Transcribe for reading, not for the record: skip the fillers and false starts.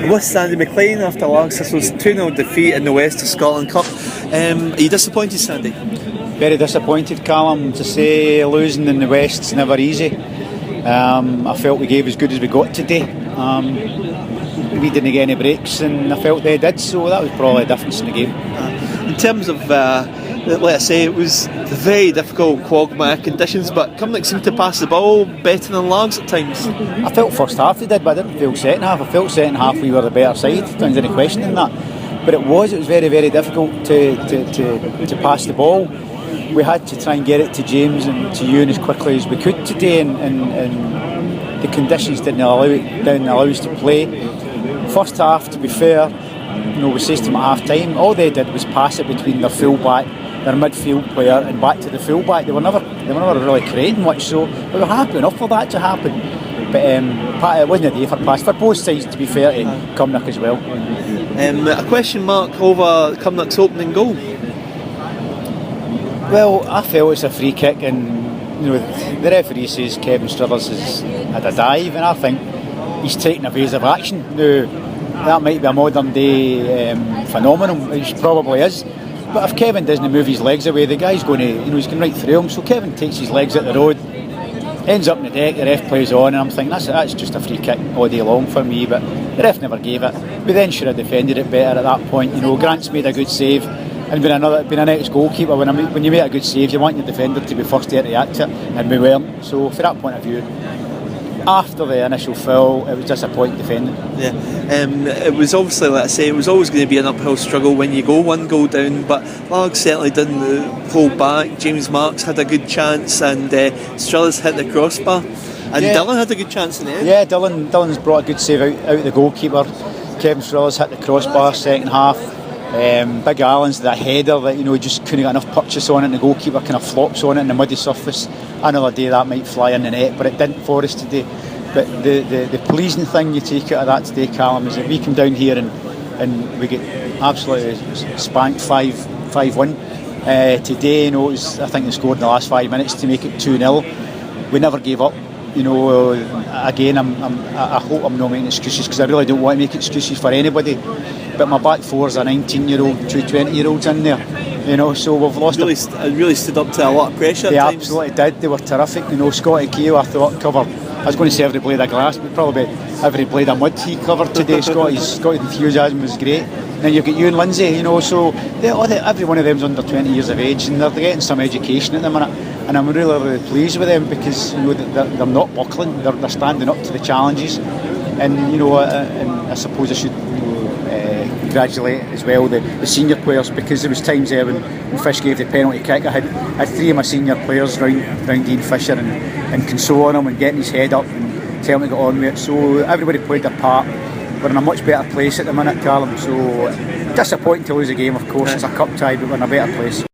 with Sandy MacLean after last Thistle's 2-0 defeat in the West of Scotland Cup. Are you disappointed, Sandy? Very disappointed, Callum. To say losing in the West's never easy. I felt we gave as good as we got today. We didn't get any breaks, and I felt they did, so that was probably a difference in the game. In terms of, let's say, it was very difficult quagmire conditions, but Cumnock seemed to pass the ball better than Largs at times. I felt first half they did, but I didn't feel second half. I felt second half we were the better side. There's any question in that. But it was very, very difficult to pass the ball. We had to try and get it to James and to Ewan as quickly as we could today, and the conditions didn't allow us to play. First half, to be fair, we said to them at half time, all they did was pass it between their full-back, their midfield player, and back to the full-back. They were never really creating much, so we were happy enough for that to happen. But it wasn't a day for pass for both sides, to be fair to Cumnock as well. A question mark over Cumnock's opening goal? Well, I felt it's a free kick, and the referee says Kevin Struthers has had a dive, and I think he's taken evasive action. Now, that might be a modern day phenomenon, which probably is. But if Kevin doesn't move his legs away, the guy's going to, he's going right through him. So Kevin takes his legs at the road, ends up in the deck, the ref plays on, and I'm thinking that's just a free kick all day long for me. But the ref never gave it. We then should have defended it better at that point. Grant's made a good save. And being an ex-goalkeeper, when you make a good save, you want your defender to be first to react to it, and we weren't. So, from that point of view, after the initial foul, it was disappointing defending. Yeah, it was obviously, let's say, it was always going to be an uphill struggle when you go one goal down, but Largs certainly didn't hold back. James Marks had a good chance, and Struthers hit the crossbar, and Dylan had a good chance in the end. Yeah, Dylan's brought a good save out the goalkeeper. Kevin Struthers hit the crossbar second half. Big Allen's that header that he just couldn't get enough purchase on it, and the goalkeeper kind of flops on it in the muddy surface. Another day that might fly in the net, but it didn't for us today. But the pleasing thing you take out of that today, Callum, is that we come down here and we get absolutely spanked 5-1 today. I think they scored in the last 5 minutes to make it 2-0. We never gave up. Again, I hope I'm not making excuses, because I really don't want to make excuses for anybody. But my back four's a 19-year-old, two 20-year-olds in there. So we've lost. Really stood up to a lot of pressure. They absolutely did. They were terrific. Scotty Keogh, I thought, covered. I was going to say every blade of glass, but probably every blade of mud he covered today. Scotty's enthusiasm was great. And then you've got Ewan Lindsay, so every one of them's under 20 years of age, and they're getting some education at the minute. And I'm really, really pleased with them, because they're not buckling. They're standing up to the challenges. And and I suppose I should congratulate as well the senior players, because there was times there when Fish gave the penalty kick. I had three of my senior players round Dean Fisher and consoling him and getting his head up and telling him to get on with it. So everybody played their part. We're in a much better place at the minute, Callum. So disappointing to lose a game, of course. It's a cup tie, but we're in a better place.